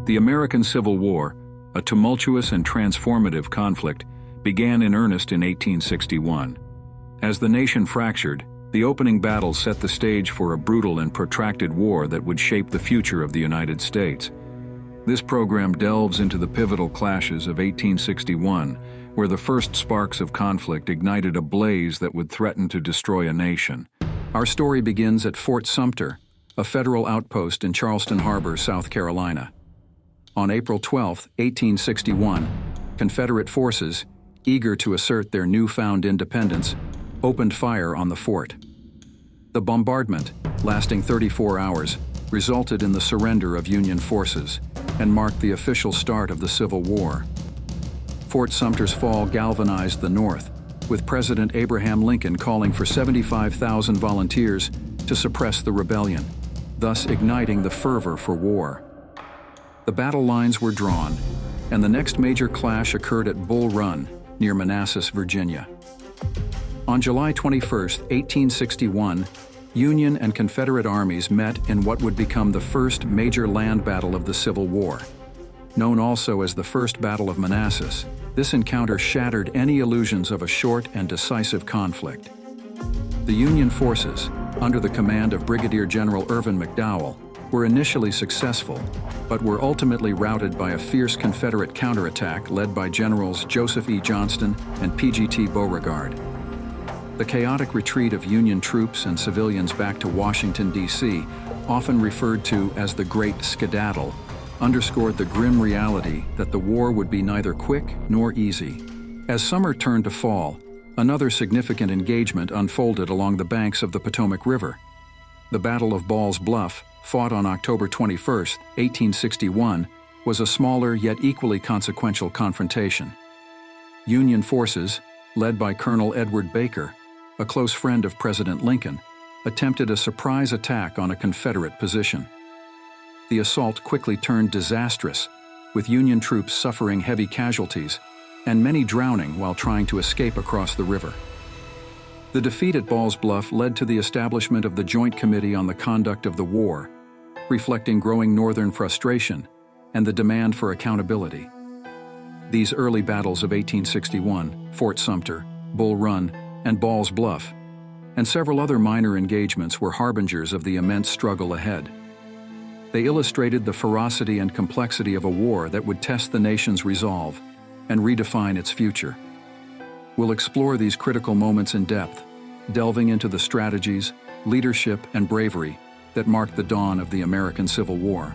The American Civil War, a tumultuous and transformative conflict, began in earnest in 1861. As the nation fractured, the opening battle set the stage for a brutal and protracted war that would shape the future of the United States. This program delves into the pivotal clashes of 1861, where the first sparks of conflict ignited a blaze that would threaten to destroy a nation. Our story begins at Fort Sumter, a federal outpost in Charleston Harbor, South Carolina. On April 12, 1861, Confederate forces, eager to assert their newfound independence, opened fire on the fort. The bombardment, lasting 34 hours, resulted in the surrender of Union forces and marked the official start of the Civil War. Fort Sumter's fall galvanized the North, with President Abraham Lincoln calling for 75,000 volunteers to suppress the rebellion, thus igniting the fervor for war. The battle lines were drawn, and the next major clash occurred at Bull Run, near Manassas, Virginia. On July 21, 1861, Union and Confederate armies met in what would become the first major land battle of the Civil War. Known also as the First Battle of Manassas, this encounter shattered any illusions of a short and decisive conflict. The Union forces, under the command of Brigadier General Irvin McDowell, were initially successful, but were ultimately routed by a fierce Confederate counterattack led by Generals Joseph E. Johnston and P.G.T. Beauregard. The chaotic retreat of Union troops and civilians back to Washington, D.C., often referred to as the Great Skedaddle, underscored the grim reality that the war would be neither quick nor easy. As summer turned to fall, another significant engagement unfolded along the banks of the Potomac River. The Battle of Ball's Bluff, fought on October 21, 1861, was a smaller yet equally consequential confrontation. Union forces, led by Colonel Edward Baker, a close friend of President Lincoln, attempted a surprise attack on a Confederate position. The assault quickly turned disastrous, with Union troops suffering heavy casualties and many drowning while trying to escape across the river. The defeat at Ball's Bluff led to the establishment of the Joint Committee on the Conduct of the War, reflecting growing Northern frustration and the demand for accountability. These early battles of 1861, Fort Sumter, Bull Run, and Ball's Bluff, and several other minor engagements were harbingers of the immense struggle ahead. They illustrated the ferocity and complexity of a war that would test the nation's resolve and redefine its future. We'll explore these critical moments in depth, delving into the strategies, leadership, and bravery that marked the dawn of the American Civil War.